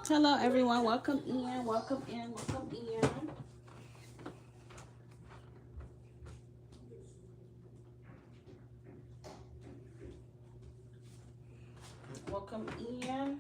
Hello, everyone. Welcome in. Welcome in. Welcome in. Welcome in.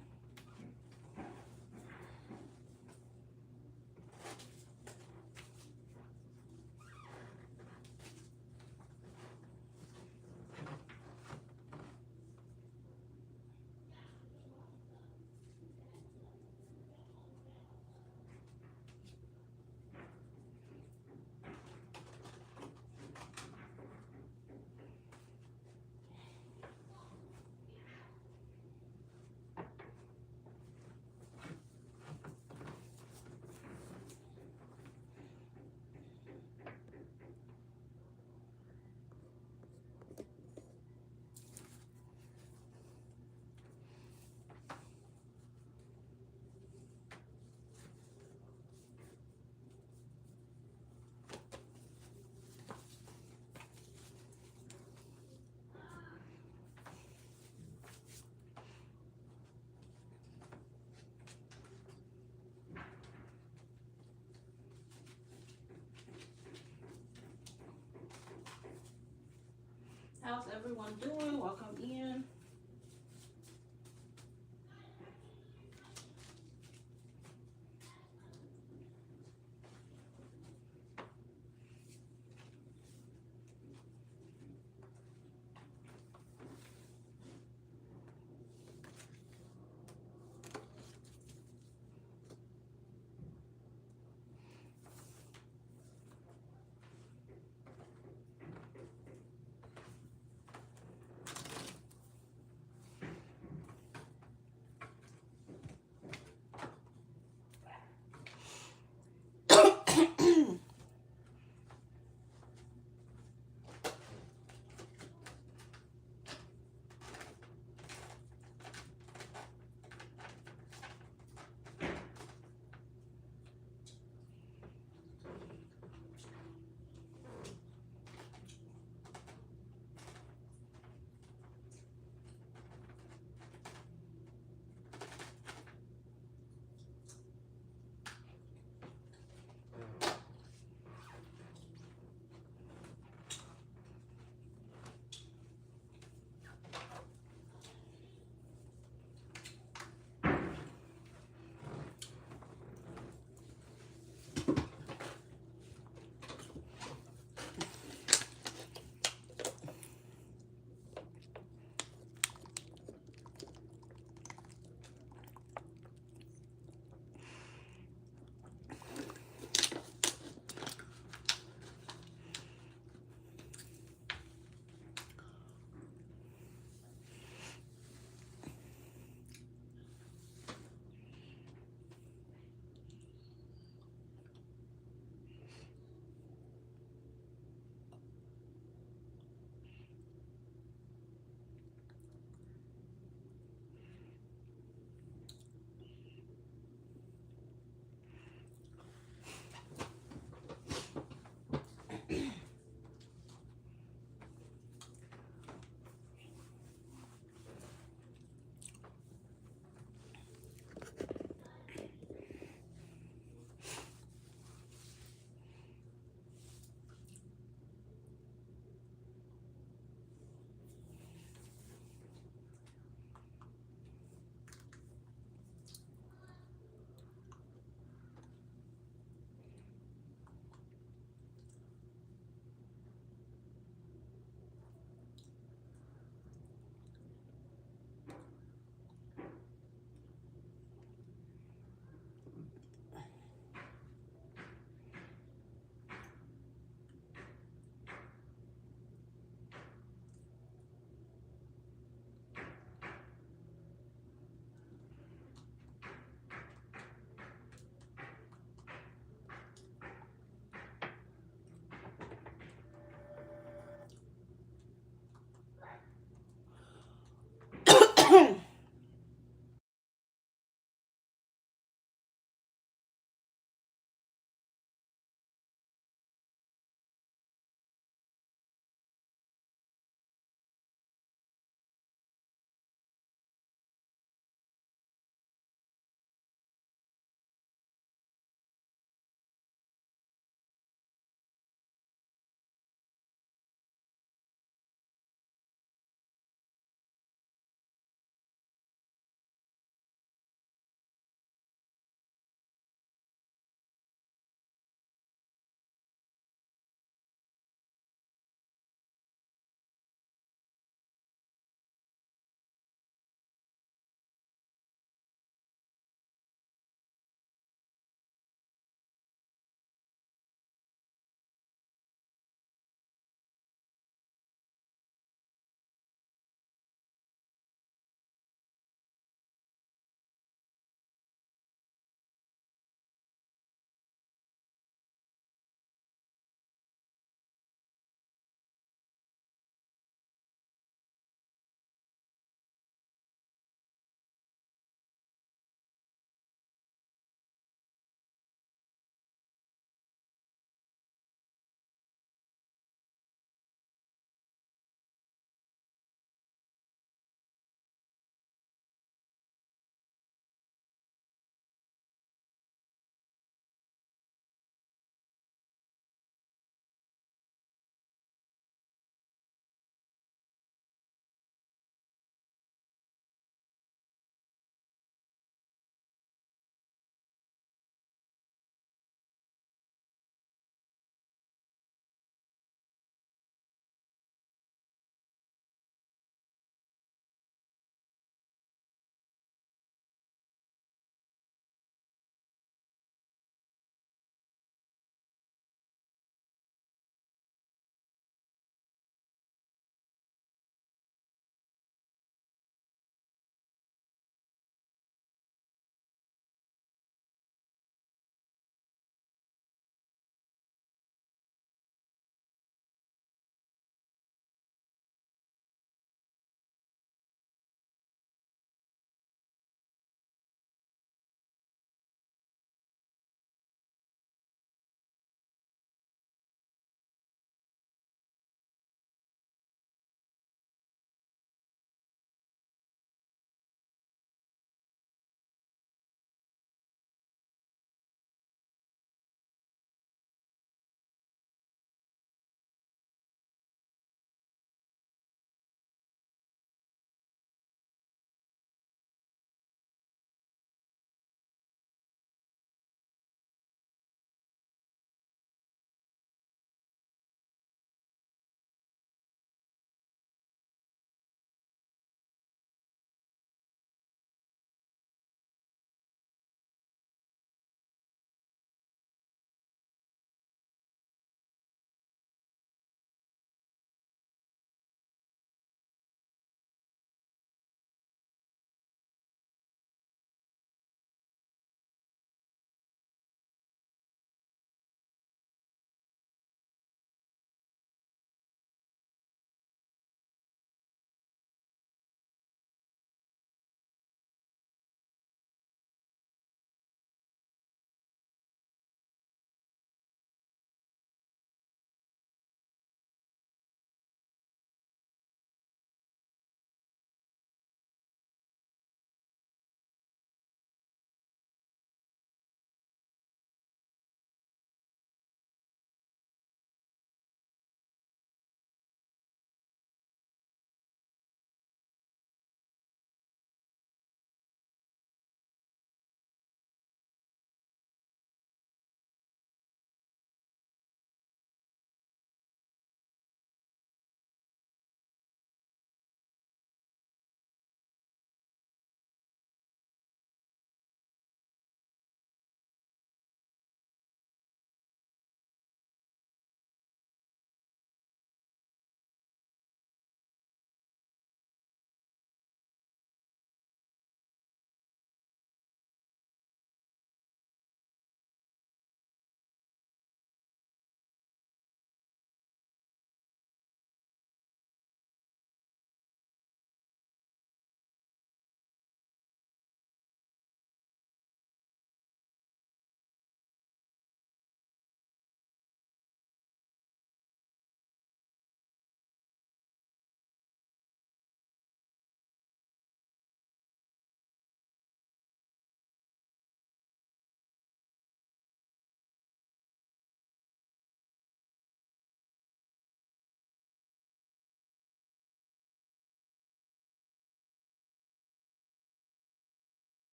How's everyone doing? Welcome in.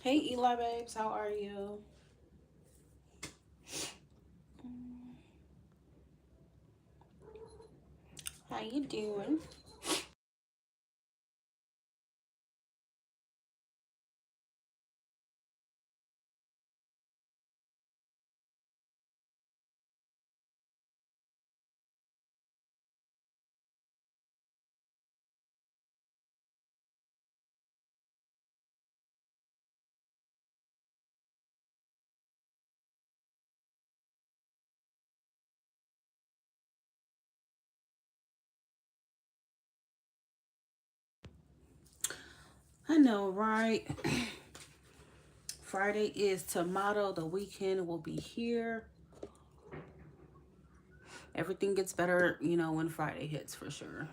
Hey, Eli babes, how are you? How you doing? I know, right? Friday is tomato. The weekend will be here. Everything gets better, you know, when Friday hits for sure.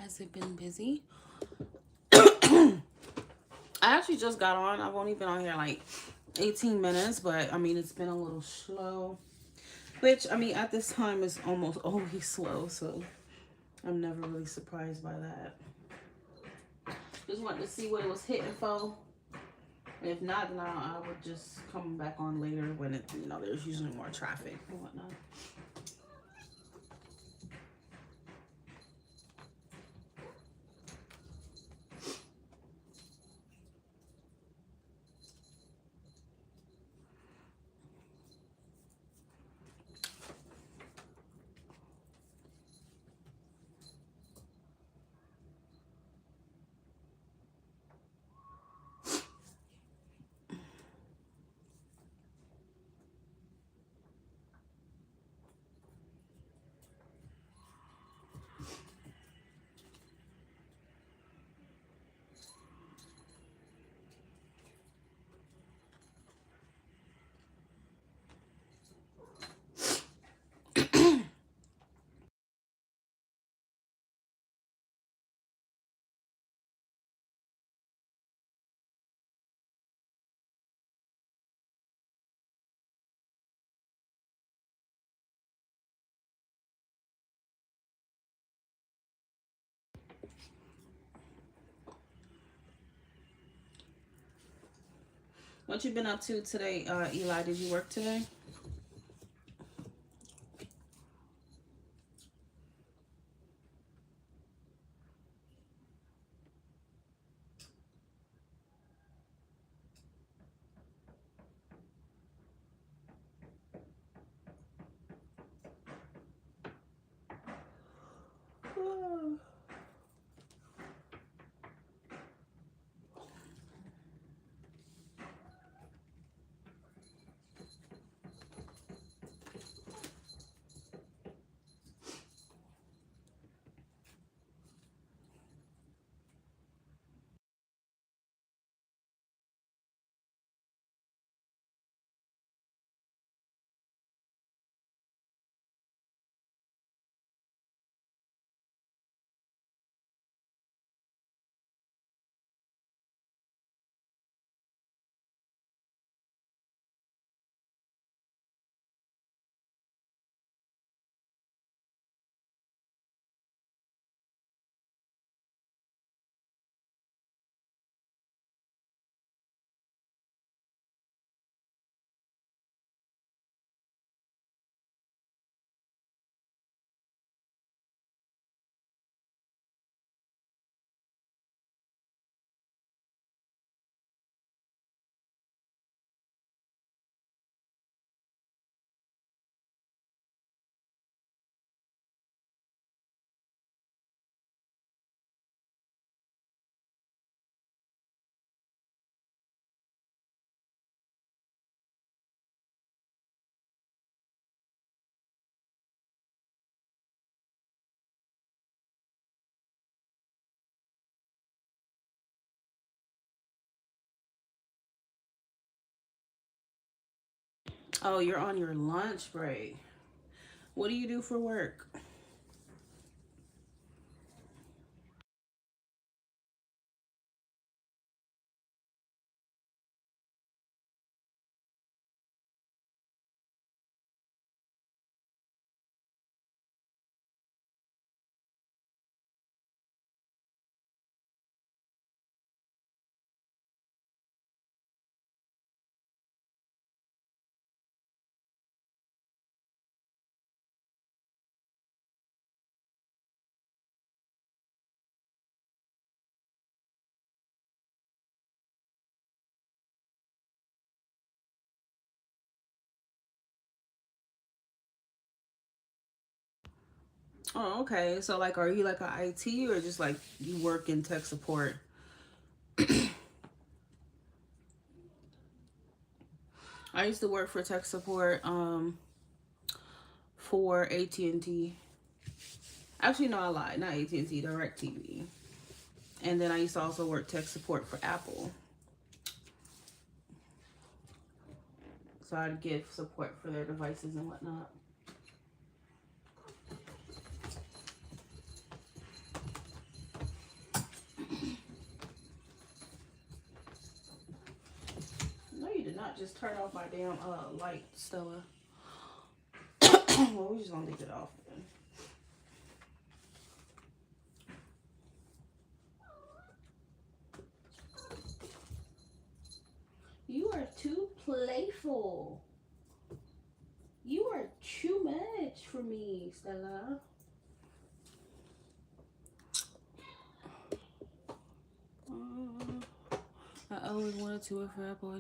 Has it been busy? I actually just got on. I've only been on here like 18 minutes, but I mean, it's been a little slow. Which, I mean, at this time, is almost always slow, so I'm never really surprised by that. Just wanted to see what it was hitting for. If not, then I would just come back on later when it, you know, there's usually more traffic and whatnot. What you been up to today, Eli? Did you work today? Oh, you're on your lunch break. What do you do for work? Oh, okay. So like, are you like a IT or just like you work in tech support? I used to work for tech support for AT&T. Actually, no, I lied. Not AT&T, DirecTV. And then I used to also work tech support for Apple. So I'd give support for their devices and whatnot. No, you did not just turn off my damn light, Stella. Well, we just gonna leave it off then. You are too playful. You are too much for me, Stella. I always wanted to work for Apple.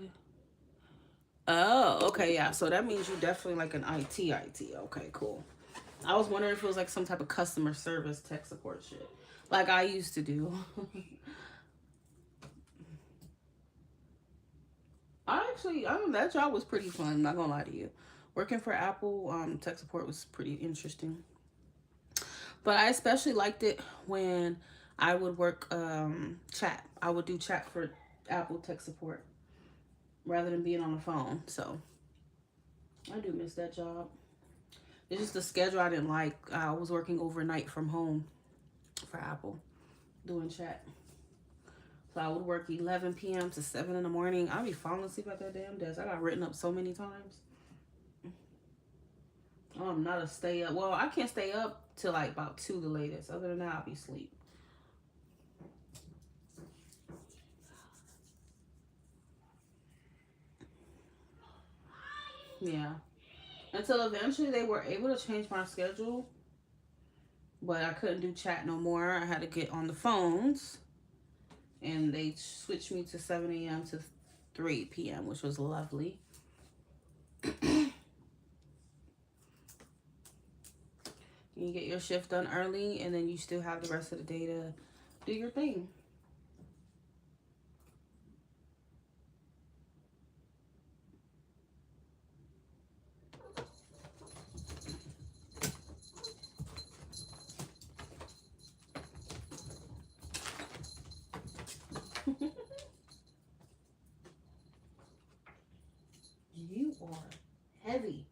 Oh, okay, yeah. So that means you definitely like an IT. Okay, cool. I was wondering if it was like some type of customer service tech support shit, like I used to do. That job was pretty fun. I'm not gonna lie to you. Working for Apple tech support was pretty interesting. But I especially liked it when I would work chat. I would do chat for Apple tech support rather than being on the phone. So I do miss that job. It's just the schedule I didn't like. I was working overnight from home for Apple doing chat. So I would work 11 p.m. to 7 in the morning. I'd be falling asleep at that damn desk. I got written up so many times. I'm not a stay up. Well, I can't stay up till like about 2 the latest. Other than that, I'll be asleep. Yeah. Until eventually they were able to change my schedule, but I couldn't do chat no more. I had to get on the phones, and they switched me to 7 a.m. to 3 p.m., which was lovely. You get your shift done early, and then you still have the rest of the day to do your thing. You are heavy.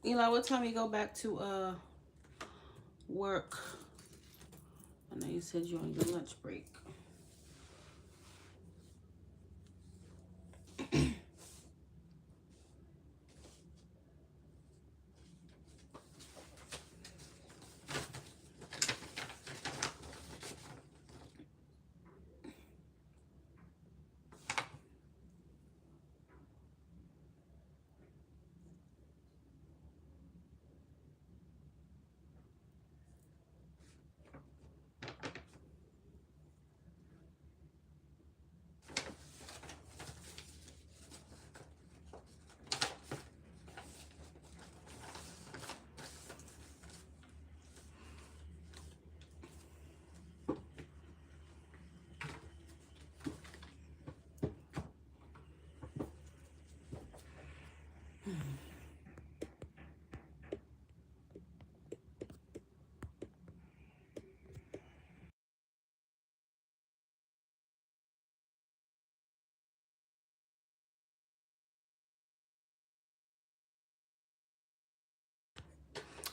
Eli, what time you go back to work? I know you said you're on your lunch break.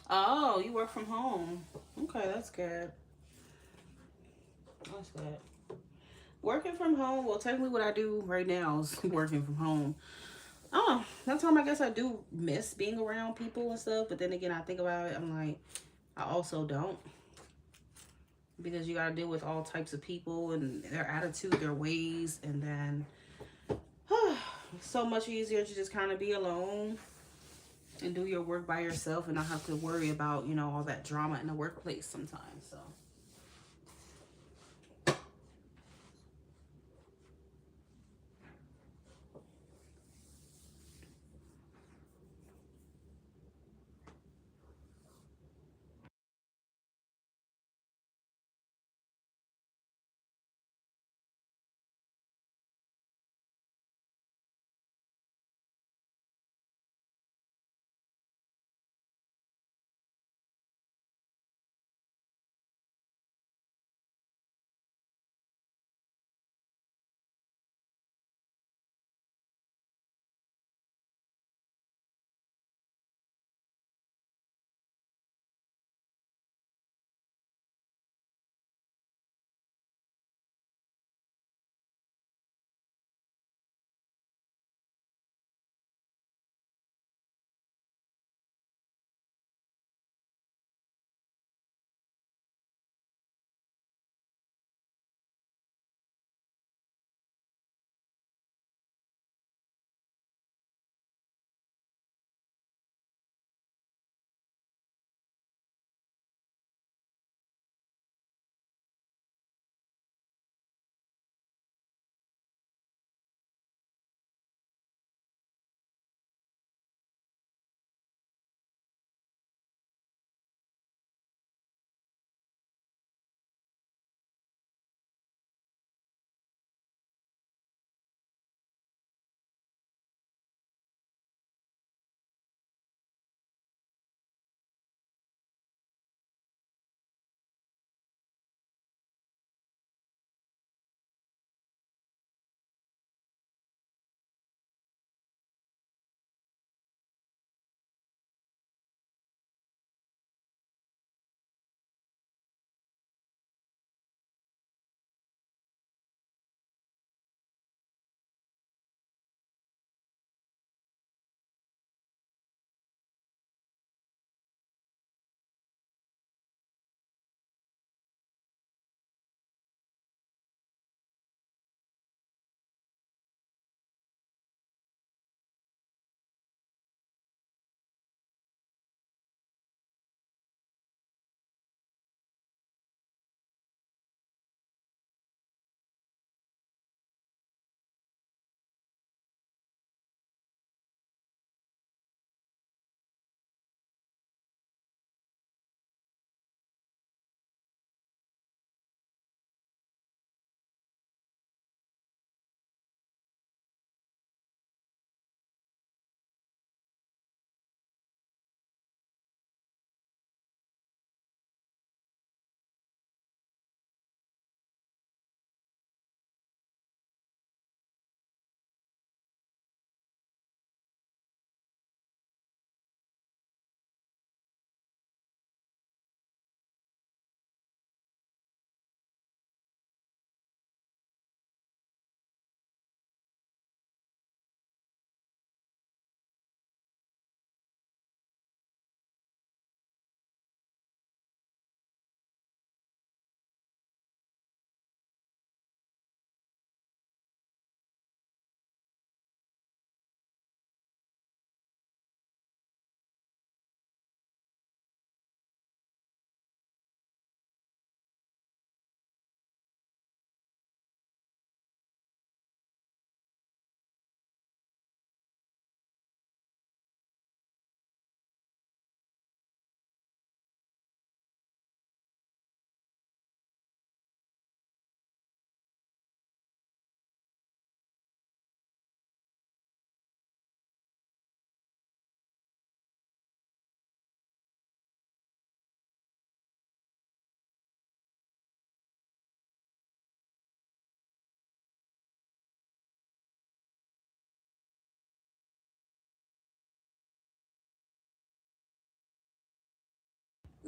Oh, you work from home. Okay, that's good. That's good. Working from home. Well, technically, what I do right now is working from home. Oh, that time I guess I do miss being around people and stuff. But then again, I think about it. I'm like, I also don't, because you got to deal with all types of people and their attitude, their ways, and then it's so much easier to just kind of be alone and do your work by yourself and not have to worry about, you know, all that drama in the workplace sometimes. So.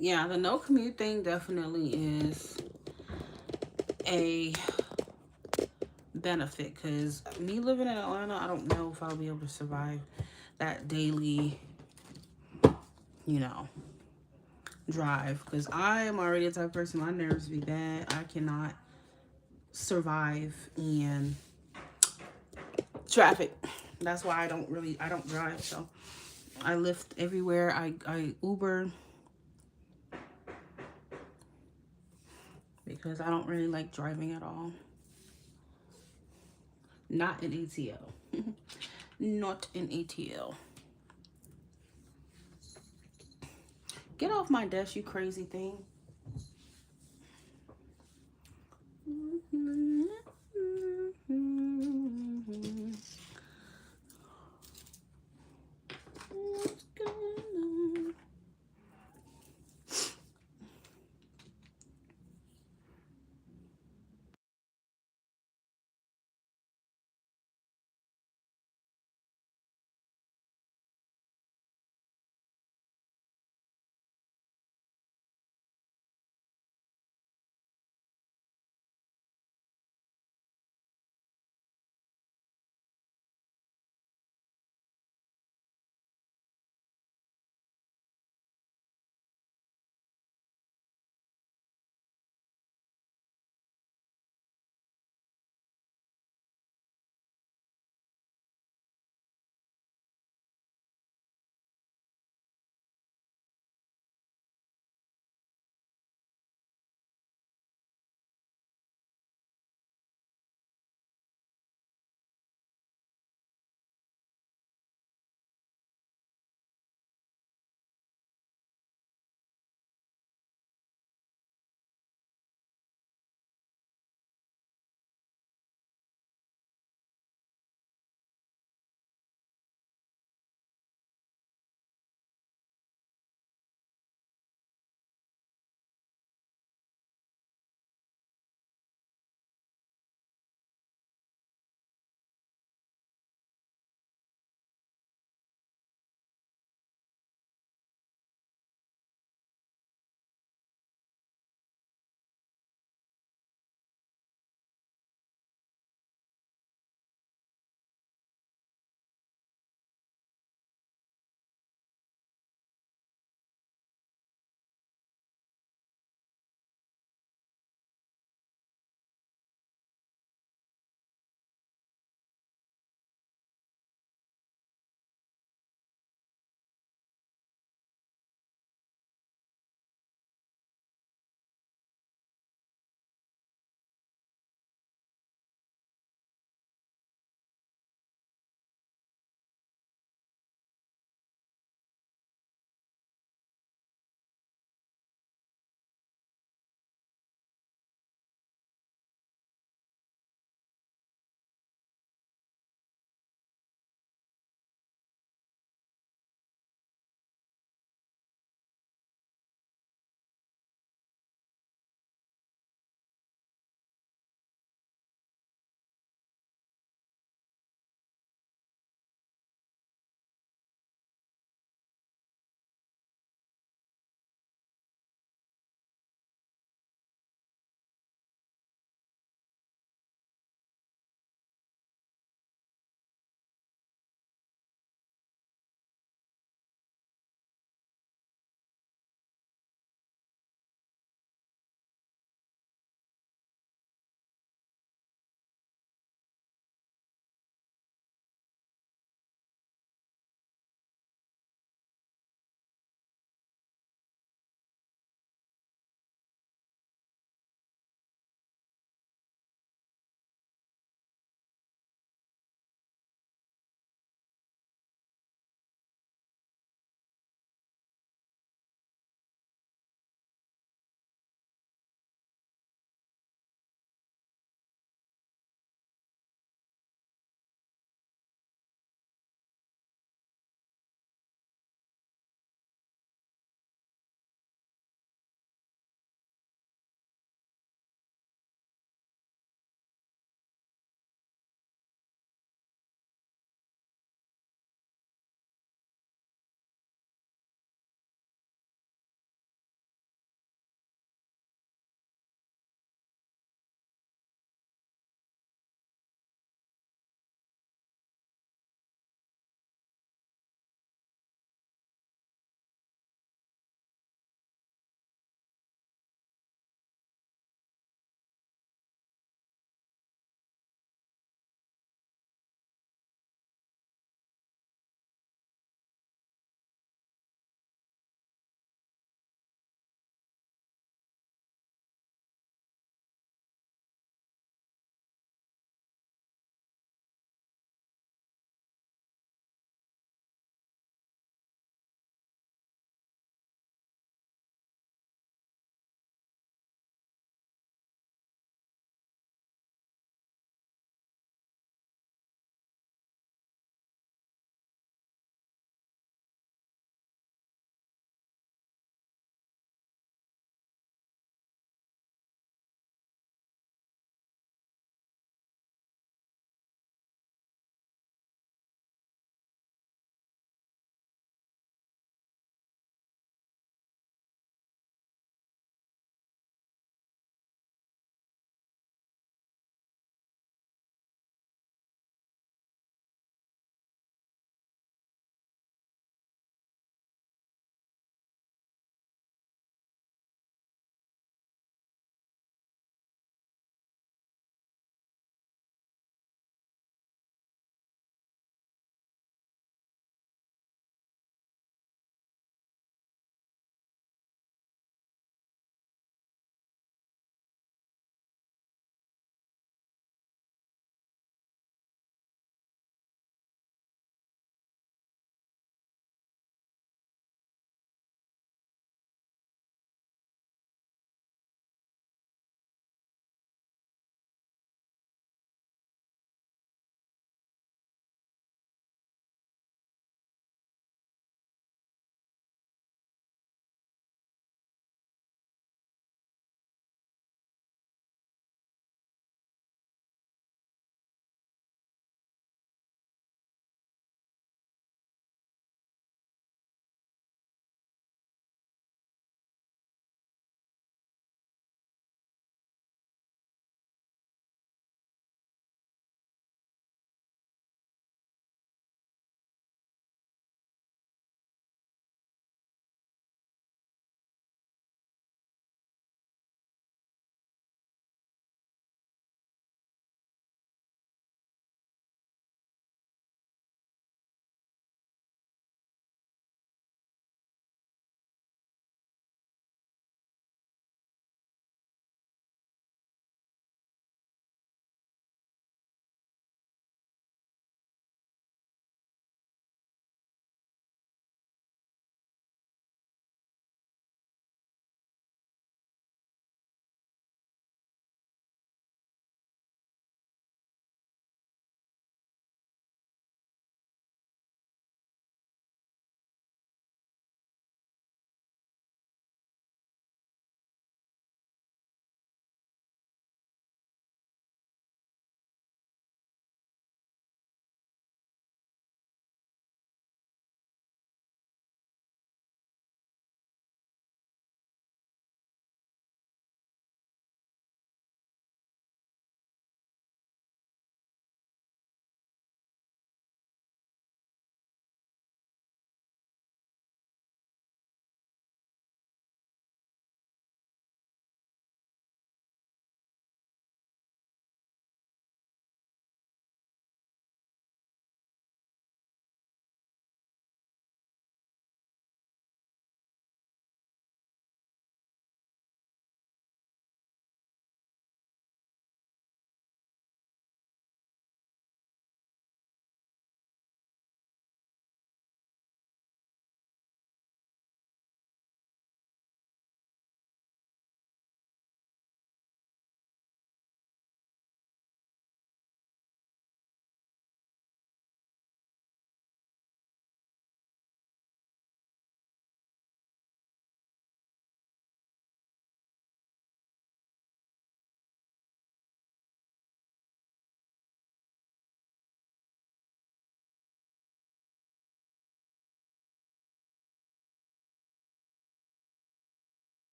yeah, the no commute thing definitely is a benefit, because me living in Atlanta, I don't know if I'll be able to survive that daily, you know, drive, because I am already the type of person, my nerves be bad. I cannot survive in traffic. That's why I don't drive. So I Lyft everywhere. I Uber, because I don't really like driving at all. Not in ATL. Not in ATL. Get off my desk, you crazy thing.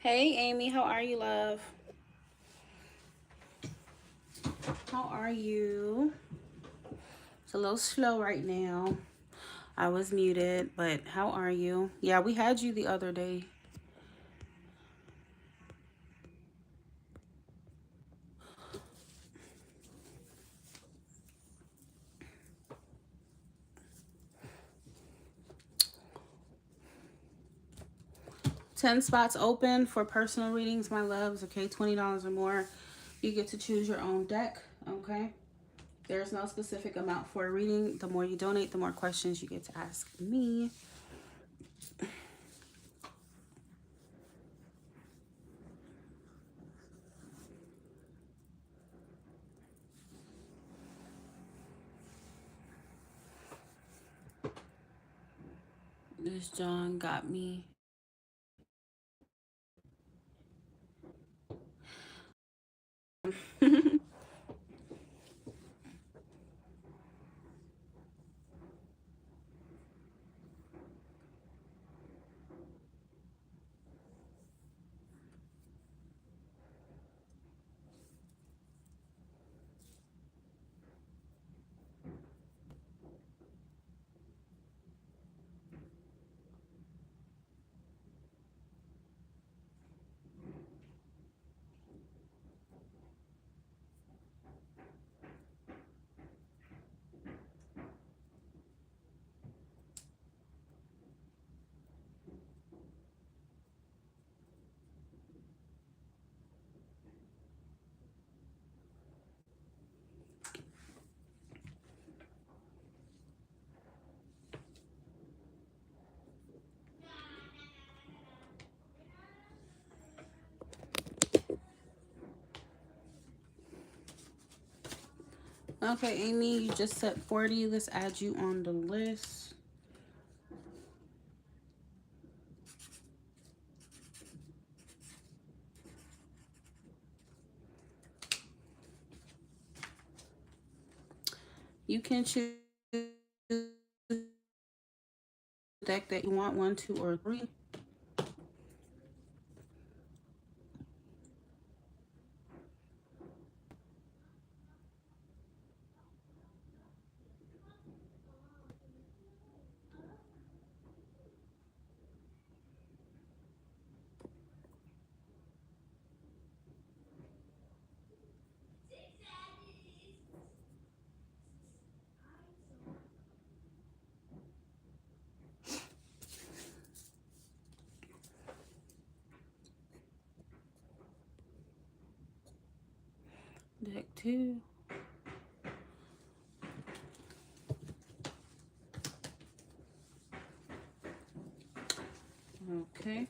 Hey, Amy, how are you, love? How are you? It's a little slow right now. I was muted, but how are you? Yeah, we had you the other day. Ten spots open for personal readings, my loves. Okay, $20 or more. You get to choose your own deck. Okay. There's no specific amount for a reading. The more you donate, the more questions you get to ask me. This John got me. Okay, Amy, you just set 40. Let's add you on the list. You can choose the deck that you want, 1, 2, or 3. Deck 2. Okay.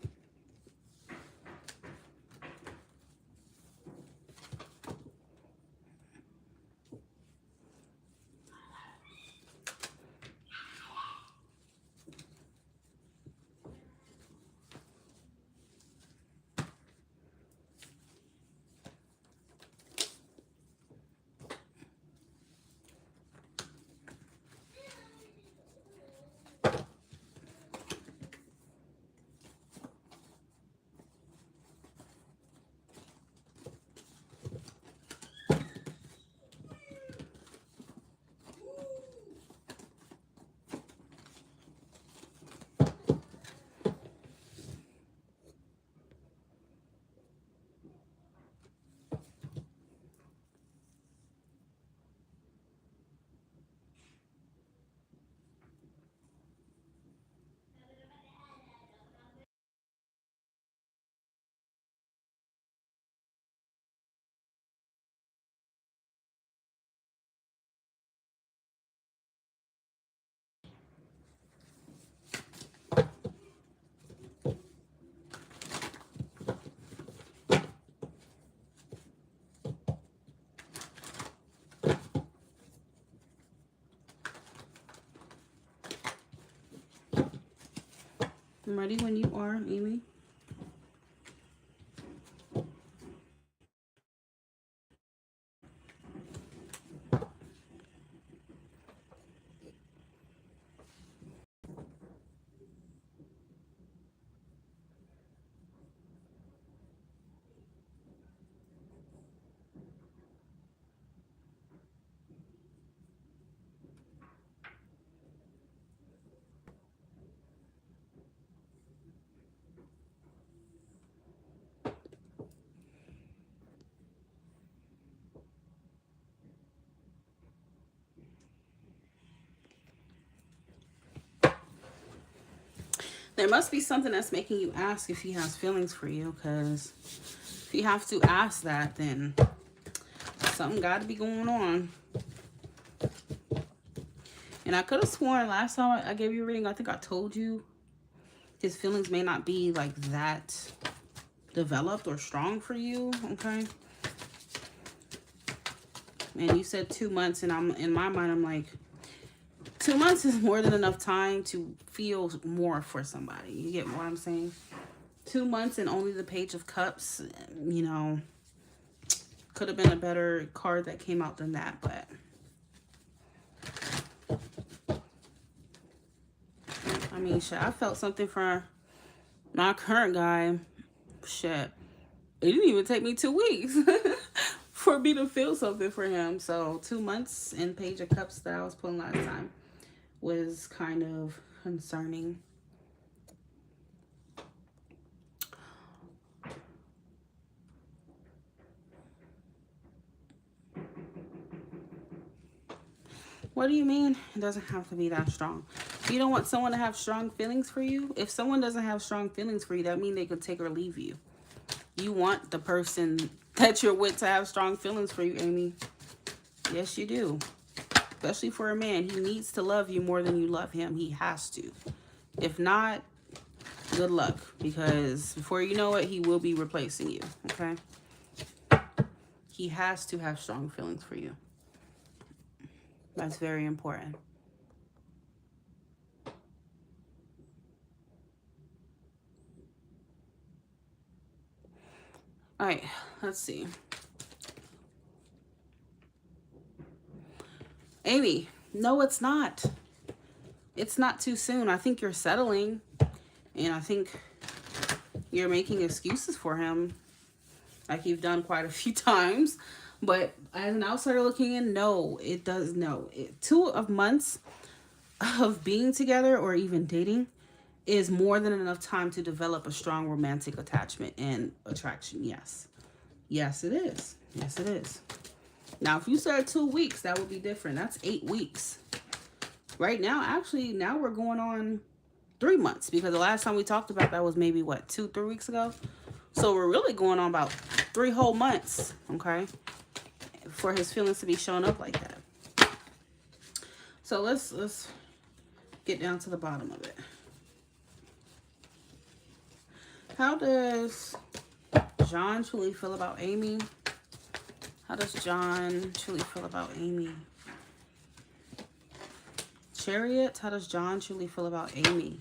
I'm ready when you are, Amy. There must be something that's making you ask if he has feelings for you, because if you have to ask that, then something got to be going on. And I could have sworn last time I gave you a reading, I think I told you his feelings may not be like that developed or strong for you, okay? And you said 2 months, and I'm in my mind, I'm like, 2 months is more than enough time to feel more for somebody. You get what I'm saying? 2 months and only the Page of Cups, you know, could have been a better card that came out than that, but I mean, shit, I felt something for my current guy. Shit, it didn't even take me 2 weeks for me to feel something for him. So 2 months and Page of Cups that I was pulling last time was kind of concerning. What do you mean? It doesn't have to be that strong. You don't want someone to have strong feelings for you? If someone doesn't have strong feelings for you, that means they could take or leave you. You want the person that you're with to have strong feelings for you, Amy. Yes, you do. Especially for a man. He needs to love you more than you love him. He has to. If not, good luck. Because before you know it, he will be replacing you. Okay? He has to have strong feelings for you. That's very important. All right, let's see. Amy, no, it's not. It's not too soon. I think you're settling, and I think you're making excuses for him, like you've done quite a few times. But as an outsider looking in, no, it does. No, 2 months of being together or even dating is more than enough time to develop a strong romantic attachment and attraction. Yes. Yes, it is. Yes, it is. Now, if you said 2 weeks, that would be different. That's 8 weeks. Right now, actually, now we're going on 3 months, because the last time we talked about that was maybe, what, 2-3 weeks ago? So we're really going on about 3 whole months, okay, for his feelings to be showing up like that. So let's get down to the bottom of it. How does John truly feel about Amy? How does John truly feel about Amy? Chariot, how does John truly feel about Amy?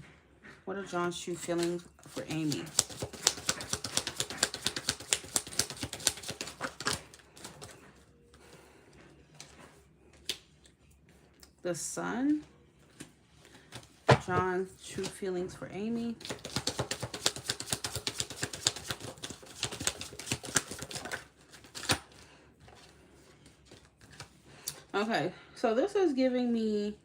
What are John's true feelings for Amy? The Sun, John's true feelings for Amy. Okay, so this is giving me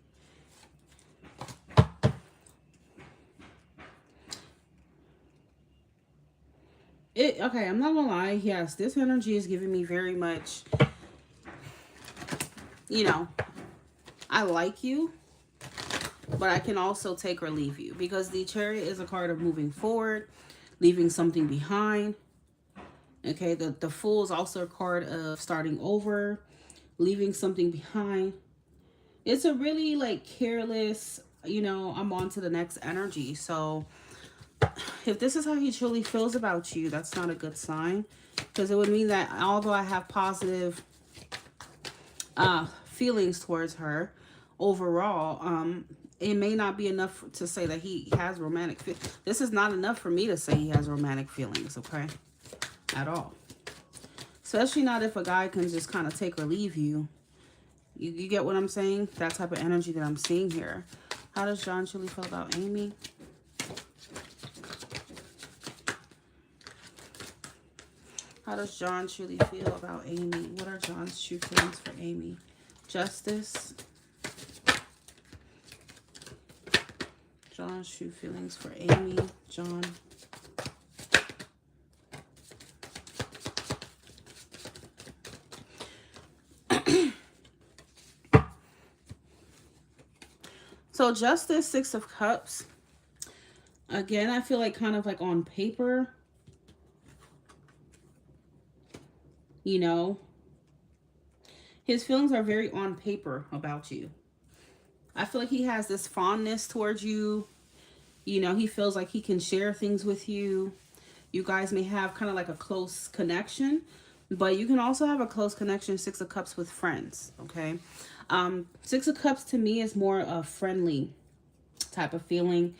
it. Okay, I'm not gonna lie. Yes, this energy is giving me very much, you know, I like you, but I can also take or leave you, because the Chariot is a card of moving forward, leaving something behind. Okay, the Fool is also a card of starting over, leaving something behind. It's a really like careless, you know, I'm on to the next energy. So if this is how he truly feels about you, that's not a good sign, because it would mean that although I have positive feelings towards her overall, it may not be enough to say that he has romantic feelings. This is not enough for me to say he has romantic feelings, okay, at all. Especially not if a guy can just kind of take or leave you. You get what I'm saying? That type of energy that I'm seeing here. How does John truly feel about Amy? How does John truly feel about Amy? What are John's true feelings for Amy? Justice. John's true feelings for Amy. John. So Justice, 6 of Cups. Again, I feel like kind of like on paper, you know, his feelings are very on paper about you. I feel like he has this fondness towards you. You know, he feels like he can share things with you. You guys may have kind of like a close connection, but you can also have a close connection, Six of Cups, with friends, okay? Six of Cups to me is more a friendly type of feeling.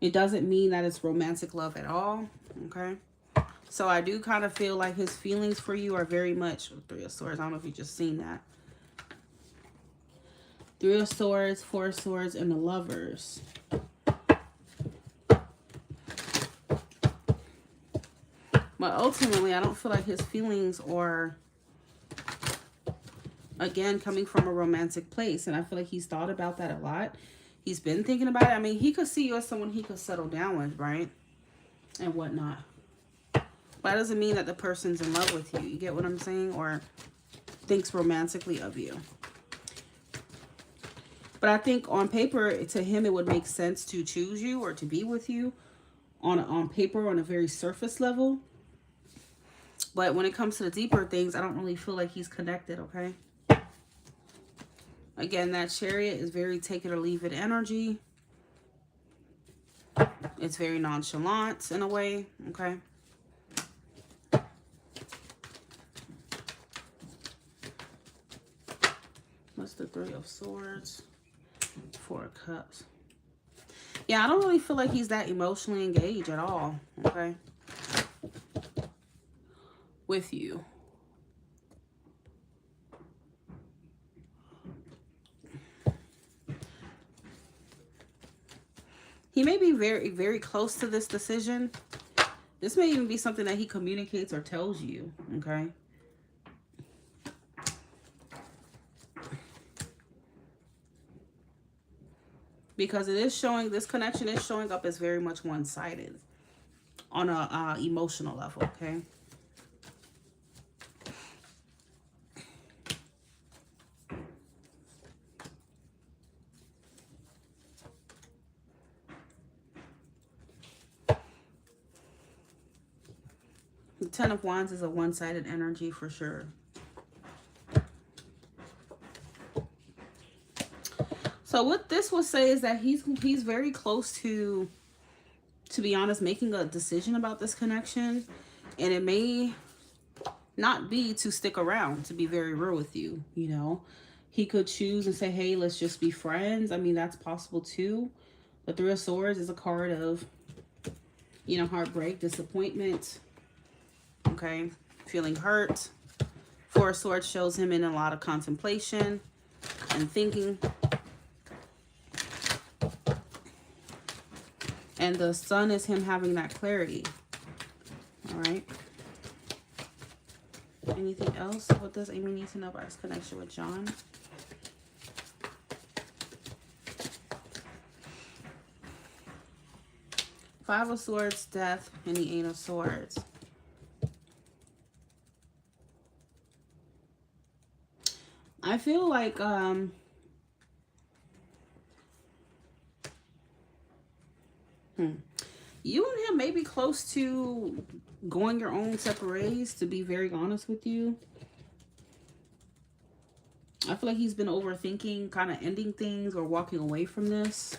It doesn't mean that it's romantic love at all, okay? So I do kind of feel like his feelings for you are very much, Three of Swords, I don't know if you just seen that. Three of Swords, Four of Swords, and the Lovers. But ultimately, I don't feel like his feelings are, again, coming from a romantic place. And I feel like he's thought about that a lot. He's been thinking about it. I mean, he could see you as someone he could settle down with, right? And whatnot. But that doesn't mean that the person's in love with you. You get what I'm saying? Or thinks romantically of you. But I think on paper, to him, it would make sense to choose you or to be with you on paper on a very surface level. But when it comes to the deeper things, I don't really feel like he's connected, okay? Again, that Chariot is very take it or leave it energy. It's very nonchalant in a way, okay? What's the Three of Swords? Four of Cups. Yeah, I don't really feel like he's that emotionally engaged at all, okay? With you. He may be very, very close to this decision. This may even be something that he communicates or tells you, okay? Because it is showing, this connection is showing up as very much one-sided on a emotional level, okay? The Ten of Wands is a one-sided energy for sure. So what this will say is that he's very close to be honest, making a decision about this connection. And it may not be to stick around, to be very real with you, you know. He could choose and say, hey, let's just be friends. I mean, that's possible too. The Three of Swords is a card of, you know, heartbreak, disappointment, okay, feeling hurt. Four of Swords shows him in a lot of contemplation and thinking. And the Sun is him having that clarity. All right. Anything else? What does Amy need to know about his connection with John? Five of Swords, Death, and the Eight of Swords. I feel like you and him may be close to going your own separate ways, to be very honest with you. I feel like he's been overthinking, kind of ending things or walking away from this.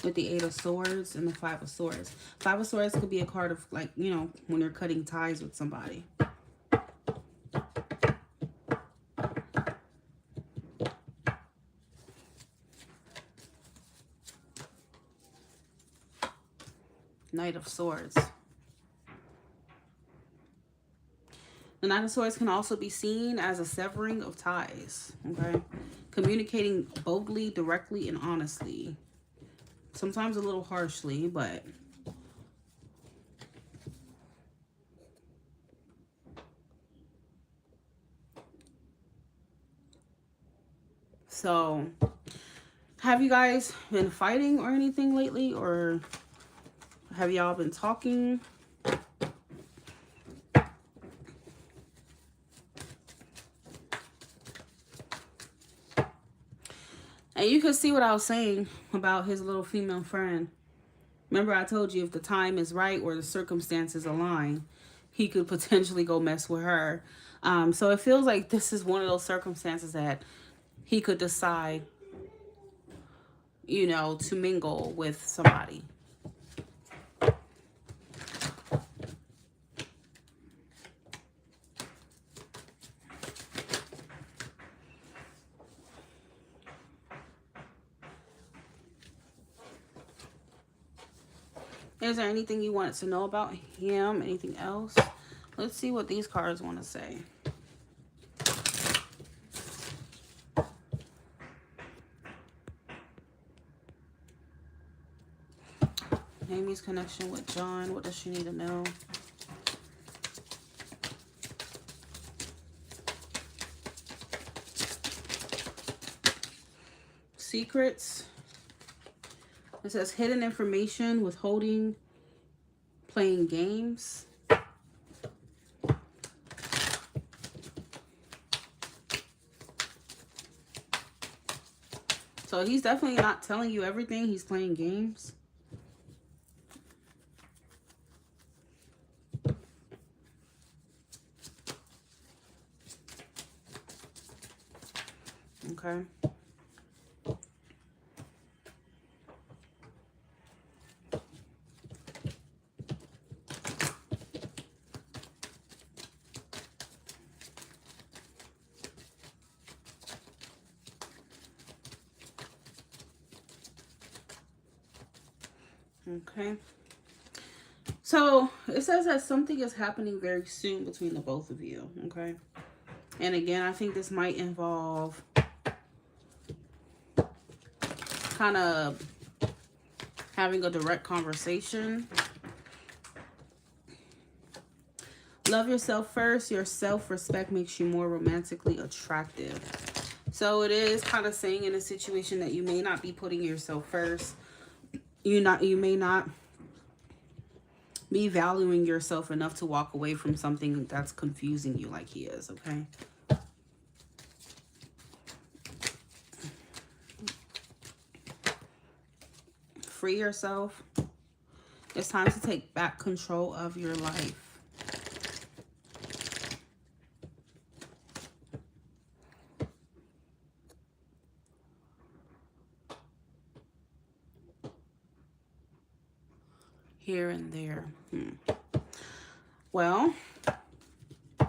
With the Eight of Swords and the Five of Swords. Five of Swords could be a card of, like, you know, when you're cutting ties with somebody. Knight of Swords. The Knight of Swords can also be seen as a severing of ties, okay? Communicating boldly, directly, and honestly. Sometimes a little harshly, but so have you guys been fighting or anything lately, or have y'all been talking? And And you can see what I was saying about his little female friend. Remember I told you if the time is right or the circumstances align, he could potentially go mess with her. So it feels like this is one of those circumstances that he could decide, to mingle with somebody. Is there anything you wanted to know about him? Anything else? Let's see what these cards want to say. Amy's connection with John. What does she need to know? Secrets. It says hidden information, withholding, playing games. So he's definitely not telling you everything. He's playing games. Okay. Okay. So it says that something is happening very soon between the both of you. Okay. And again, I think this might involve kind of having a direct conversation. Love yourself first. Your self-respect makes you more romantically attractive. So it is kind of saying in a situation that you may not be putting yourself first. You may not be valuing yourself enough to walk away from something that's confusing you like he is, okay? Free yourself. It's time to take back control of your life. Here and there. Well, I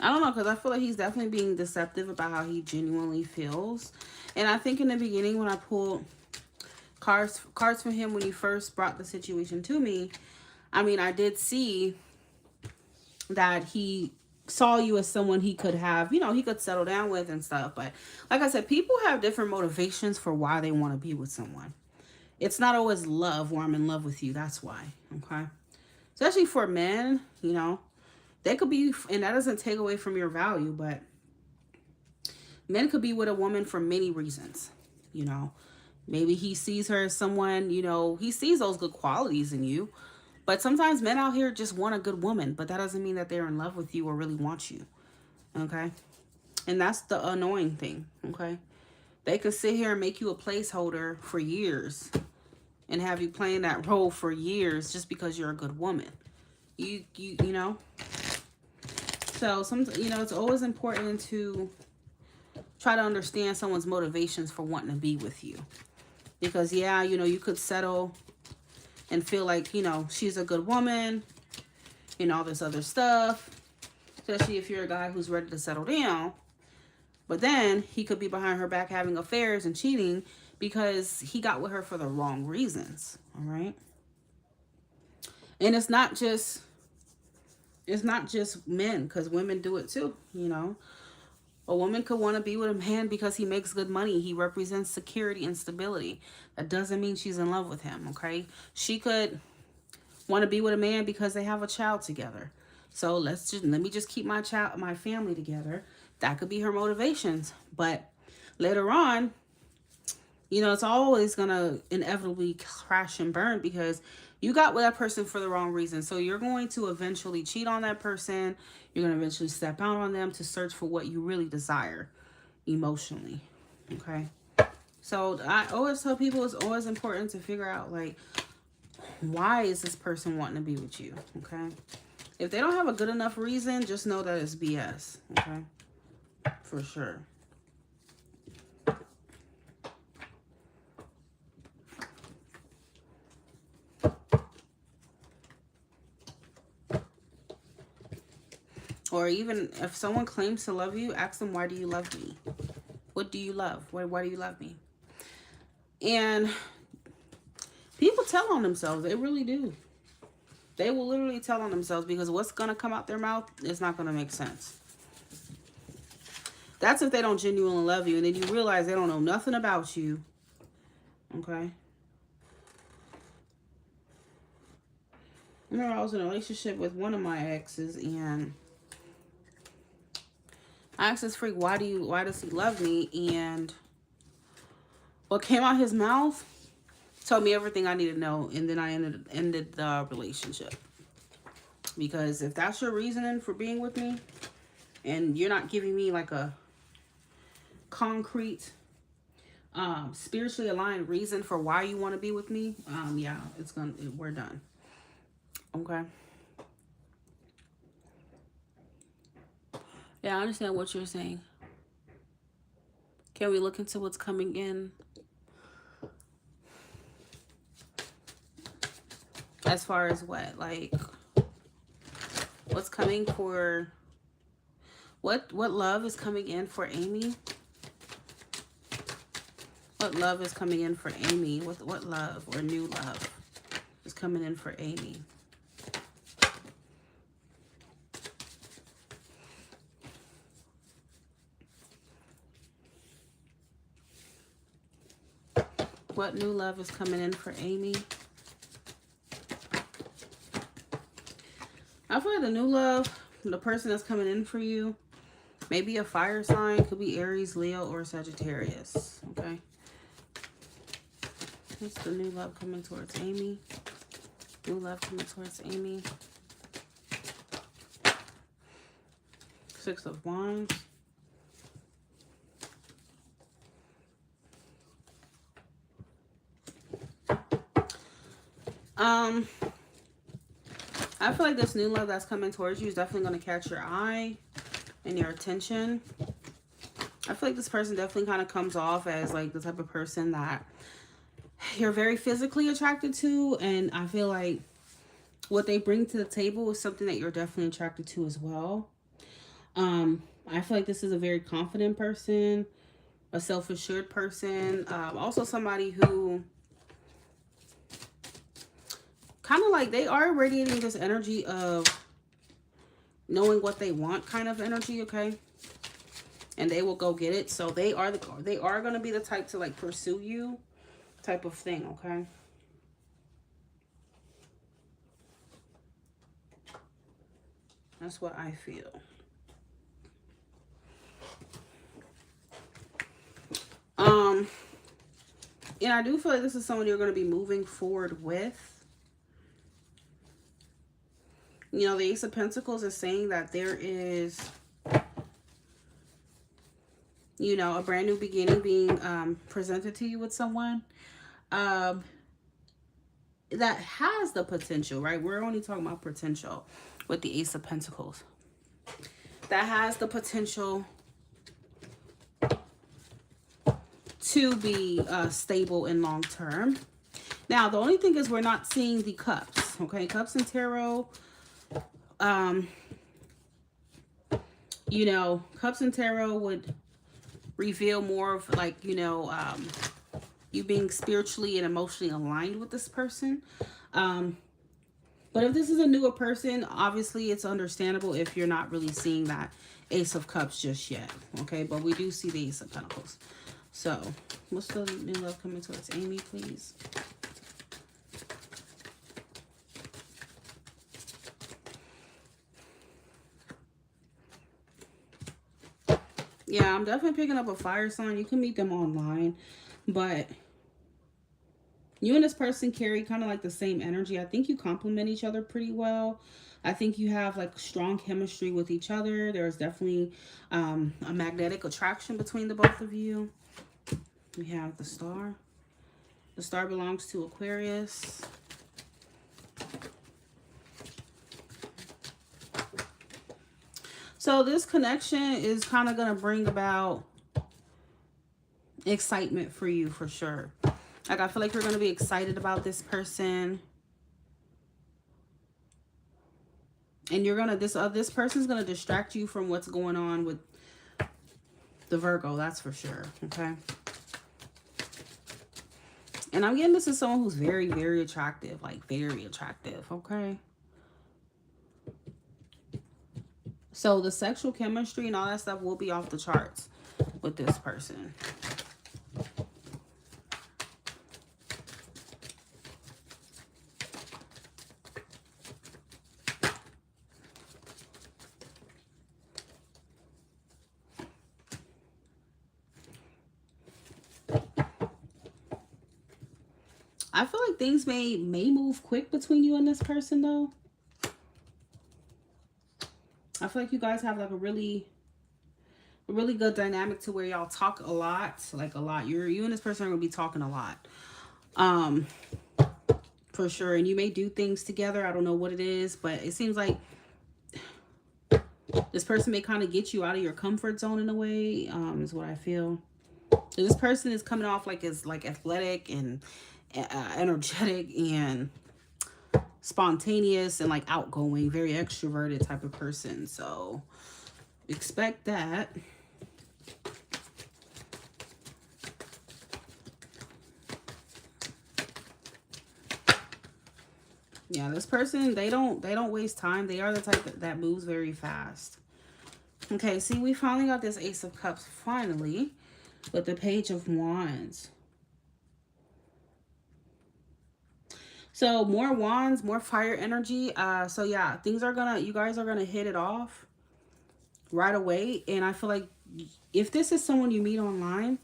don't know, because I feel like he's definitely being deceptive about how he genuinely feels. And I think in the beginning when I pulled cards from him when he first brought the situation to me, I mean, I did see that he saw you as someone he could have, he could settle down with and stuff. But like I said, people have different motivations for why they want to be with someone. It's not always love or I'm in love with you. That's why. Okay. Especially for men, they could be, and that doesn't take away from your value, but men could be with a woman for many reasons. Maybe he sees her as someone, he sees those good qualities in you. But sometimes men out here just want a good woman, but that doesn't mean that they're in love with you or really want you. Okay. And that's the annoying thing. Okay. They could sit here and make you a placeholder for years and have you playing that role for years just because you're a good woman. You know. So it's always important to try to understand someone's motivations for wanting to be with you. Because yeah, you could settle and feel like, she's a good woman and all this other stuff. Especially if you're a guy who's ready to settle down. But then he could be behind her back having affairs and cheating because he got with her for the wrong reasons. All right. And it's not just men, because women do it too. A woman could want to be with a man because he makes good money. He represents security and stability. That doesn't mean she's in love with him. Okay. She could want to be with a man because they have a child together. So let me just keep my family together. That could be her motivations. But later on, it's always going to inevitably crash and burn because you got with that person for the wrong reason. So you're going to eventually cheat on that person. You're going to eventually step out on them to search for what you really desire emotionally. Okay. So I always tell people it's always important to figure out, like, why is this person wanting to be with you? Okay. If they don't have a good enough reason, just know that it's BS. Okay. For sure. Or even if someone claims to love you, ask them, why do you love me? What do you love? Why do you love me? And people tell on themselves. They really do. They will literally tell on themselves, because what's going to come out their mouth is not going to make sense. That's if they don't genuinely love you. And then you realize they don't know nothing about you. Okay. I remember I was in a relationship with one of my exes, and I asked this freak, why does he love me? And what came out his mouth told me everything I needed to know. And then I ended the relationship. Because if that's your reasoning for being with me, and you're not giving me like a concrete, spiritually aligned reason for why you want to be with me, yeah, we're done. Okay. Yeah, I understand what you're saying. Can we look into what's coming in? As far as what? Like, what's coming for... What love is coming in for Amy? What love is coming in for Amy? What love or new love is coming in for Amy? What new love is coming in for Amy? I feel like the new love, the person that's coming in for you, maybe a fire sign, could be Aries, Leo, or Sagittarius. Okay. What's the new love coming towards Amy? New love coming towards Amy. Six of Wands. I feel like this new love that's coming towards you is definitely going to catch your eye and your attention. I feel like this person definitely kind of comes off as like the type of person that you're very physically attracted to. And I feel like what they bring to the table is something that you're definitely attracted to as well. I feel like this is a very confident person, a self-assured person. Also somebody who kind of like, they are radiating this energy of knowing what they want kind of energy, okay? And they will go get it. So they are going to be the type to like pursue you type of thing, okay? That's what I feel. And I do feel like this is someone you're going to be moving forward with. You know, the Ace of Pentacles is saying that there is, you know, a brand new beginning being presented to you with someone that has the potential, right? We're only talking about potential with the Ace of Pentacles. That has the potential to be stable and long term. Now, the only thing is we're not seeing the cups, okay? Cups and tarot, you know, cups and tarot would reveal more of like, you know, you being spiritually and emotionally aligned with this person. But if this is a newer person, obviously it's understandable if you're not really seeing that Ace of Cups just yet, okay? But we do see the Ace of Pentacles. So, what's the new love coming towards Amy, please? Yeah, I'm definitely picking up a fire sign. You can meet them online, but you and this person carry kind of like the same energy. I think you complement each other pretty well. I think you have like strong chemistry with each other. There's definitely a magnetic attraction between the both of you. We have the star. The star belongs to Aquarius. So this connection is kind of going to bring about excitement for you for sure. Like, I feel like you're going to be excited about this person. And you're going to, this person's going to distract you from what's going on with the Virgo. That's for sure. Okay. And I'm getting this is someone who's very, very attractive. Like, very attractive. Okay. So the sexual chemistry and all that stuff will be off the charts with this person. I feel like things may move quick between you and this person, though. I feel like you guys have like a really good dynamic to where y'all talk a lot, like a lot. You and this person are gonna be talking a lot, for sure. And you may do things together. I don't know what it is, but it seems like this person may kind of get you out of your comfort zone in a way. Is what I feel. So this person is coming off like as like athletic and energetic and spontaneous and like outgoing, very extroverted type of person. So expect that. Yeah, this person, they don't waste time. They are the type that moves very fast. Okay, see, we finally got this Ace of Cups finally with the Page of Wands. So more wands, more fire energy. So yeah, you guys are gonna hit it off right away. And I feel like if this is someone you meet online,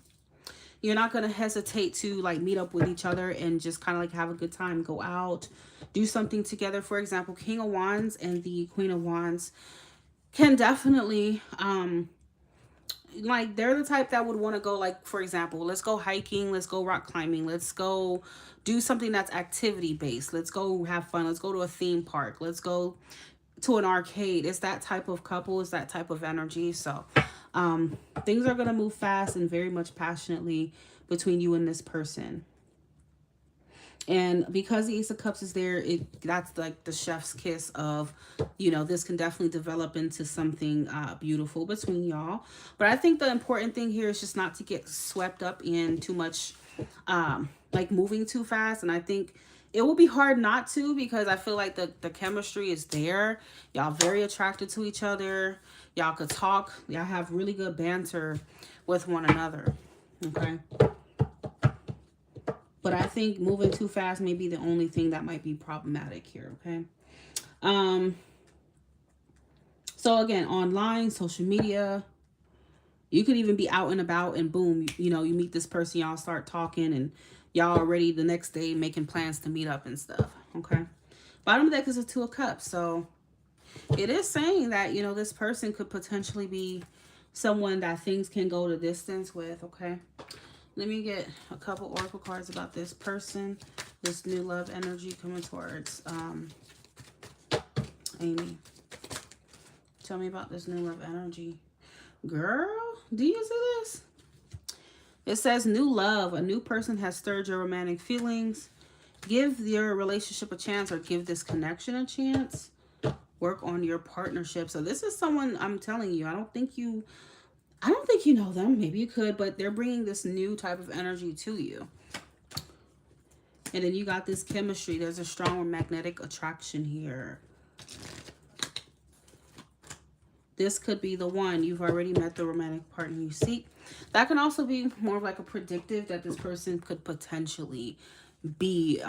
you're not gonna hesitate to like meet up with each other and just kind of like have a good time, go out, do something together. For example, King of Wands and the Queen of Wands can definitely like, they're the type that would want to go, like, for example, let's go hiking, let's go rock climbing, let's go do something that's activity based, let's go have fun, let's go to a theme park, let's go to an arcade. It's that type of couple, it's that type of energy. So things are going to move fast and very much passionately between you and this person. And because the Ace of Cups is there, that's like the chef's kiss of, you know, this can definitely develop into something beautiful between y'all. But I think the important thing here is just not to get swept up in too much, like moving too fast. And I think it will be hard not to, because I feel like the chemistry is there. Y'all very attracted to each other. Y'all could talk. Y'all have really good banter with one another. Okay. But I think moving too fast may be the only thing that might be problematic here, okay? So again, online, social media, you could even be out and about and boom, you know, you meet this person, y'all start talking and y'all already the next day making plans to meet up and stuff, okay? Bottom of the deck is a Two of Cups. So it is saying that, you know, this person could potentially be someone that things can go the distance with, okay? Let me get a couple oracle cards about this person, this new love energy coming towards Amy. Tell me about this new love energy. Girl, do you see this? It says new love. A new person has stirred your romantic feelings. Give your relationship a chance, or give this connection a chance. Work on your partnership. So this is someone, I'm telling you, I don't think you know them. Maybe you could, but they're bringing this new type of energy to you. And then you got this chemistry. There's a strong magnetic attraction here. This could be the one. You've already met the romantic partner you seek. That can also be more of like a predictive that this person could potentially be,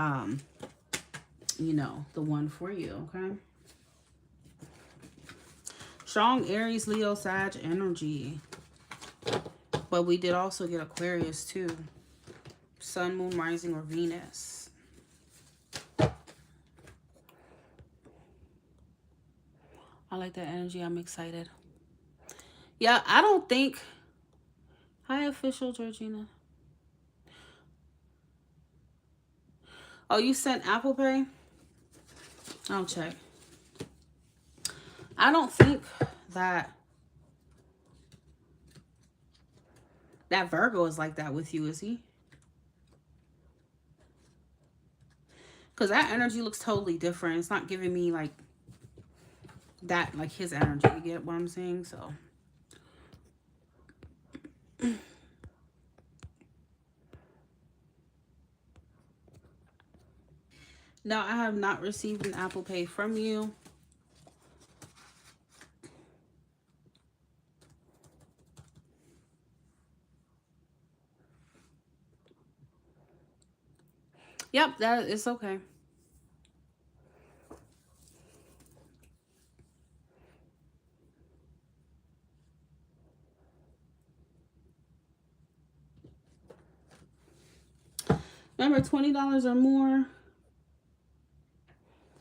you know, the one for you, okay? Strong Aries, Leo, Sag energy. But we did also get Aquarius too. Sun, Moon, Rising, or Venus. I like that energy. I'm excited. Yeah, I don't think... Hi, official Georgina. Oh, you sent Apple Pay? I'll check. I don't think that Virgo is like that with you, is he? Because that energy looks totally different. It's not giving me like that, like his energy. You get what I'm saying? So. No, I have not received an Apple Pay from you. Yep, that is okay. Remember, $20 or more,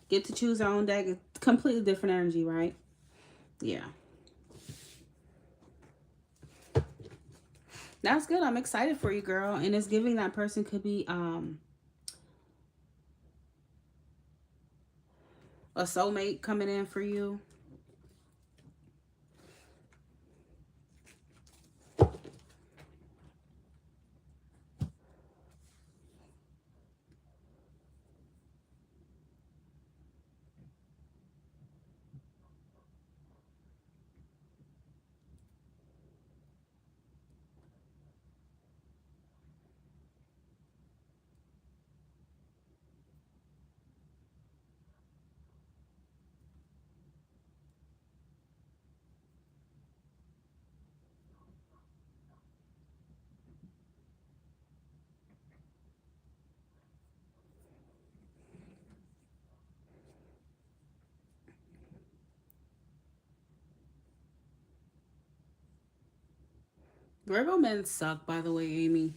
get to choose our own deck. It's completely different energy, right? Yeah. That's good. I'm excited for you, girl. And it's giving that person could be a soulmate coming in for you. Virgo men suck, by the way, Amy.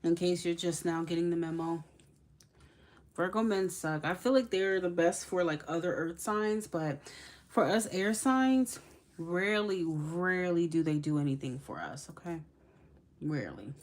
In case you're just now getting the memo. Virgo men suck. I feel like they're the best for like other earth signs, but for us air signs, rarely do they do anything for us, okay? Rarely.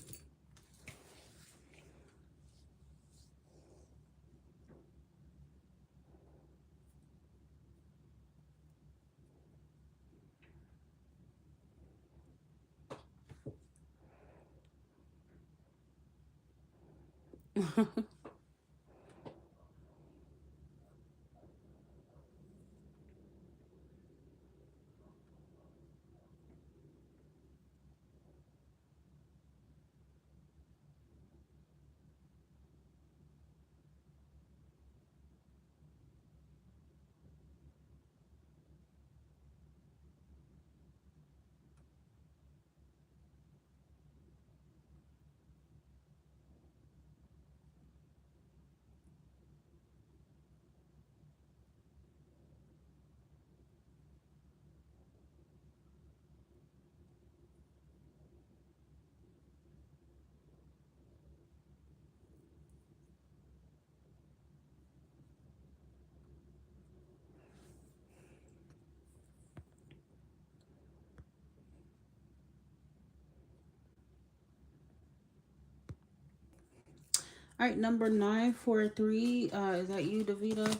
All right, number 943. Is that you, Davita?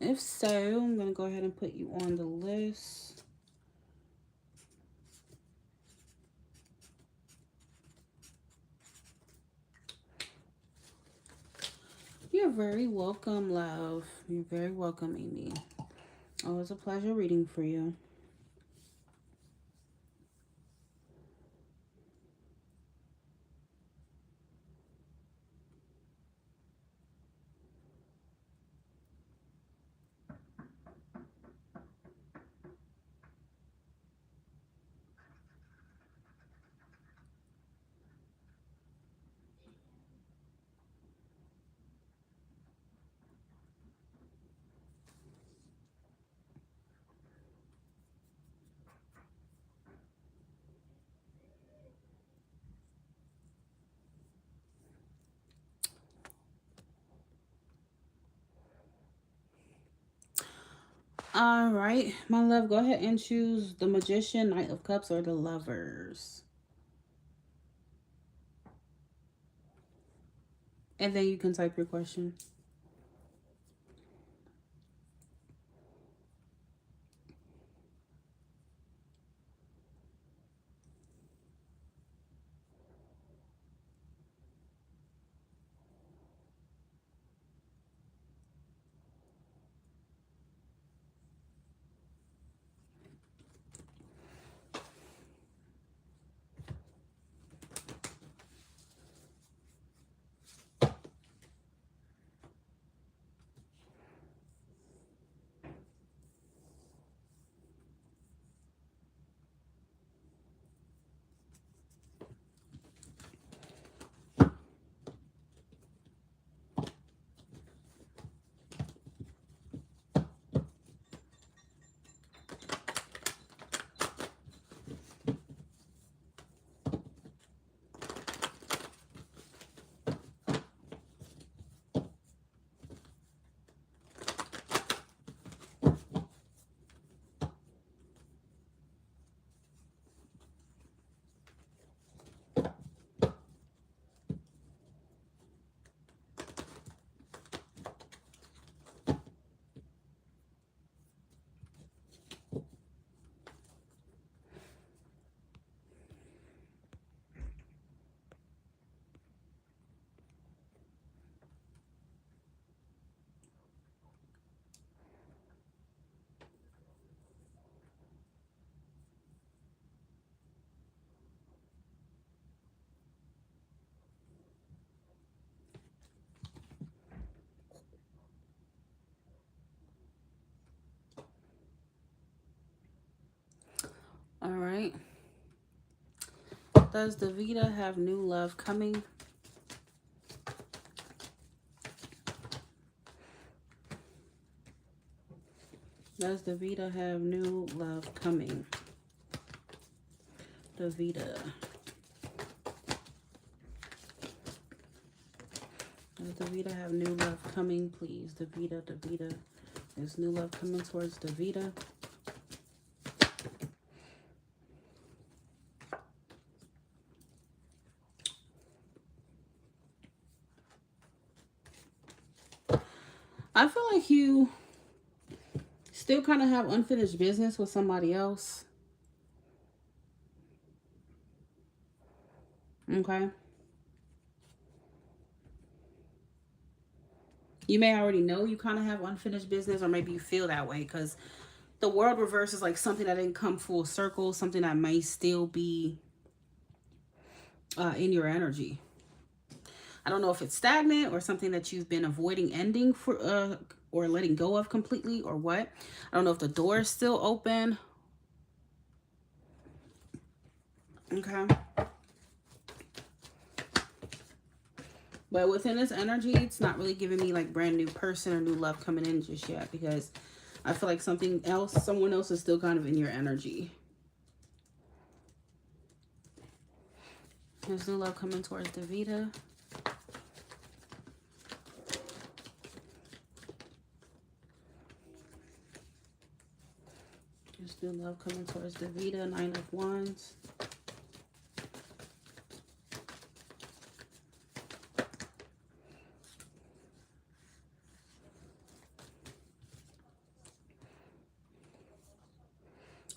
If so, I'm going to go ahead and put you on the list. You're very welcome, love. You're very welcome, Amy. Always a pleasure reading for you. All right, my love, go ahead and choose the Magician, Knight of Cups, or the Lovers. And then you can type your question. All right. Does Davida have new love coming? Does Davida have new love coming? Davida. Does Davida have new love coming, please? Davida, Davida. Is new love coming towards Davida? I feel like you still kind of have unfinished business with somebody else. Okay. You may already know you kind of have unfinished business, or maybe you feel that way because the world reverse is like something that didn't come full circle, something that may still be in your energy. I don't know if it's stagnant or something that you've been avoiding ending for or letting go of completely or what. I don't know if the door is still open. Okay. But within this energy, it's not really giving me like brand new person or new love coming in just yet, because I feel like someone else is still kind of in your energy. There's new love coming towards Davida. There's new love coming towards Davida. 9 of Wands.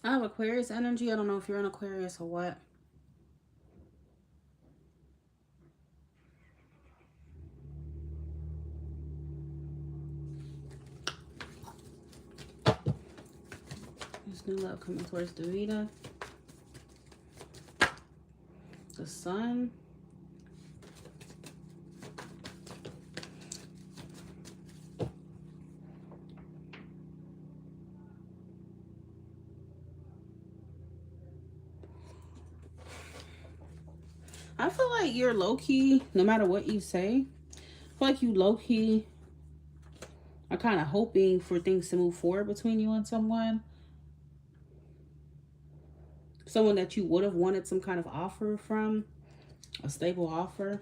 I have Aquarius energy. I don't know if you're an Aquarius or what. There's new love coming towards Davida. The Sun. I feel like you're low-key, no matter what you say, I feel like you low-key are kind of hoping for things to move forward between you and someone. Someone that you would have wanted some kind of offer from, a stable offer.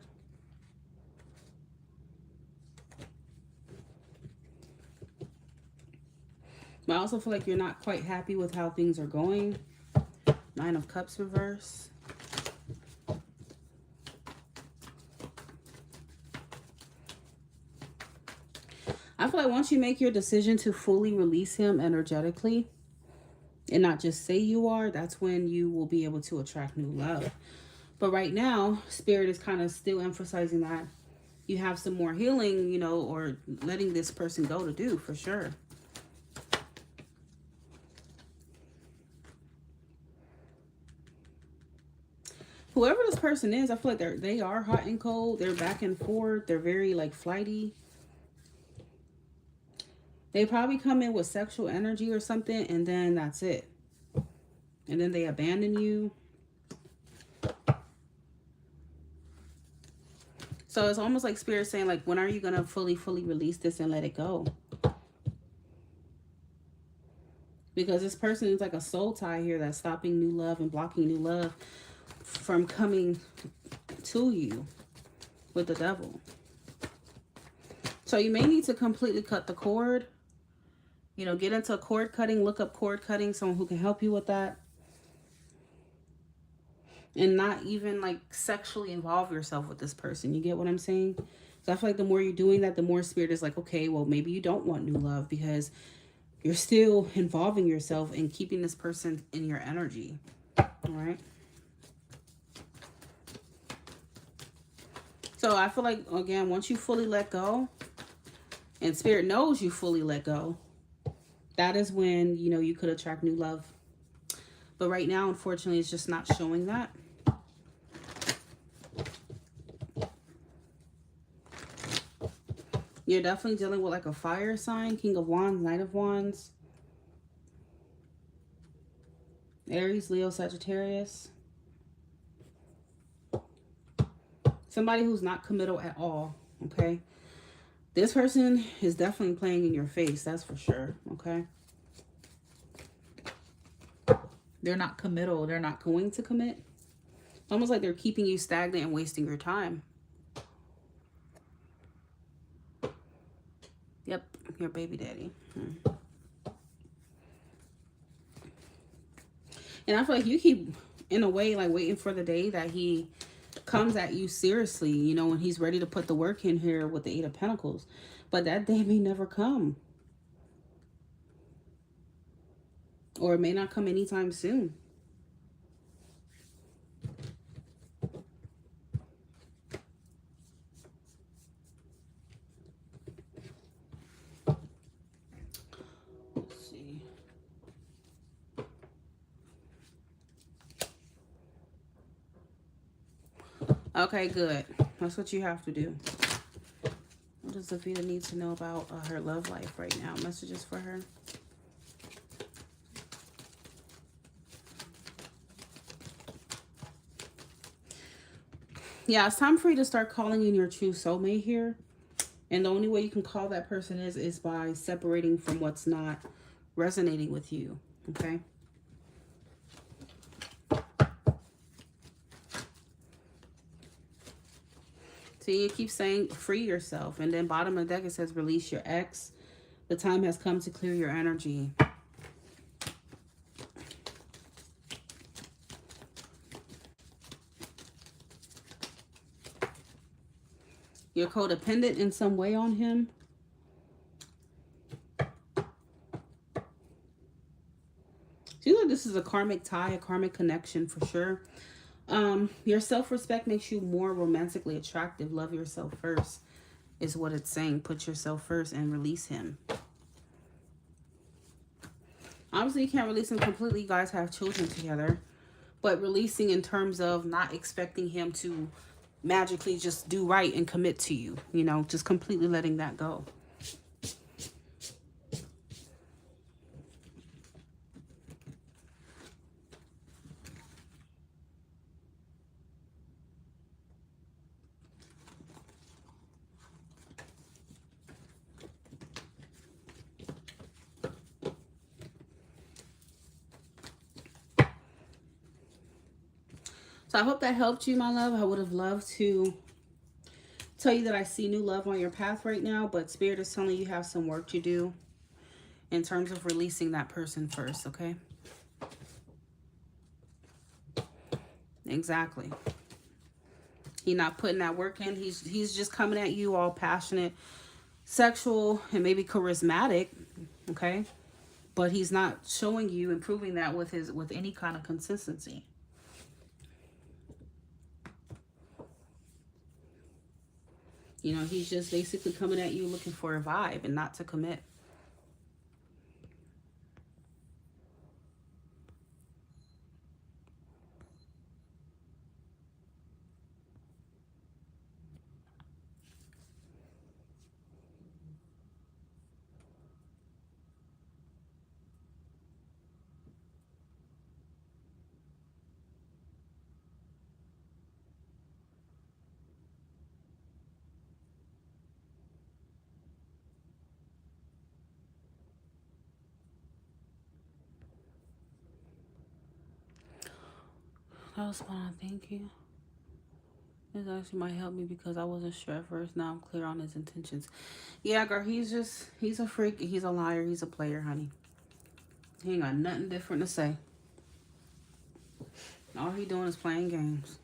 But I also feel like you're not quite happy with how things are going. 9 of Cups reverse. I feel like once you make your decision to fully release him energetically and not just say you are, that's when you will be able to attract new love. But right now, Spirit is kind of still emphasizing that you have some more healing, you know, or letting this person go to do, for sure. Whoever this person is, I feel like they are hot and cold. They're back and forth. They're very like flighty. They probably come in with sexual energy or something, and then that's it. And then they abandon you. So it's almost like Spirit saying, like, when are you going to fully release this and let it go? Because this person is like a soul tie here that's stopping new love and blocking new love from coming to you with the devil. So you may need to completely cut the cord. You know, get into cord cutting, look up cord cutting, someone who can help you with that. And not even like sexually involve yourself with this person. You get what I'm saying? So I feel like the more you're doing that, the more Spirit is like, okay, well, maybe you don't want new love because you're still involving yourself and keeping this person in your energy. All right. So I feel like, again, once you fully let go, and Spirit knows you fully let go, that is when, you know, you could attract new love. But right now, unfortunately, it's just not showing that. You're definitely dealing with like a fire sign, King of Wands, Knight of Wands, Aries, Leo, Sagittarius. Somebody who's not committal at all, okay? This person is definitely playing in your face, that's for sure, okay? They're not committal. They're not going to commit. It's almost like they're keeping you stagnant and wasting your time. Yep, your baby daddy. And I feel like you keep, in a way, like waiting for the day that he comes at you seriously, you know, when he's ready to put the work in here with the Eight of Pentacles. But that day may never come. Or it may not come anytime soon. Let's see. Okay, good. That's what you have to do. What does Zavita need to know about her love life right now? Messages for her. Yeah, it's time for you to start calling in your true soulmate here. And the only way you can call that person is by separating from what's not resonating with you. Okay? See, it keeps saying free yourself. And then bottom of the deck, it says release your ex. The time has come to clear your energy. You're codependent in some way on him. Seems like this is a karmic tie, a karmic connection for sure. Your self-respect makes you more romantically attractive. Love yourself first is what it's saying. Put yourself first and release him. Obviously, you can't release him completely. You guys have children together. But releasing in terms of not expecting him to magically just do right and commit to you. You know, just completely letting that go. So I hope that helped you, my love. I would have loved to tell you that I see new love on your path right now, but Spirit is telling you have some work to do in terms of releasing that person first, okay? Exactly. He's not putting that work in. He's just coming at you all passionate, sexual and maybe charismatic, okay? But he's not showing you and proving that with any kind of consistency. You know, he's just basically coming at you looking for a vibe and not to commit. That was fun. Thank you. This actually might help me because I wasn't sure at first. Now I'm clear on his intentions. Yeah, girl, he's a freak. He's a liar. He's a player, honey. He ain't got nothing different to say. All he doing is playing games.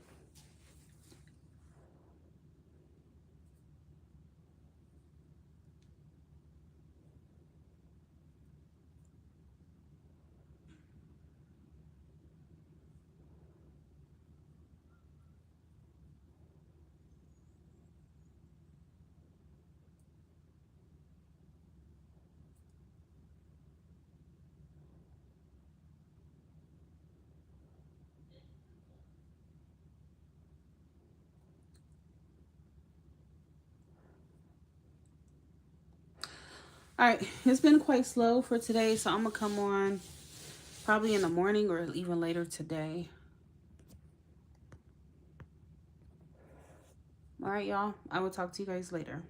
All right, it's been quite slow for today, so I'm gonna come on probably in the morning or even later today. All right, y'all. I will talk to you guys later.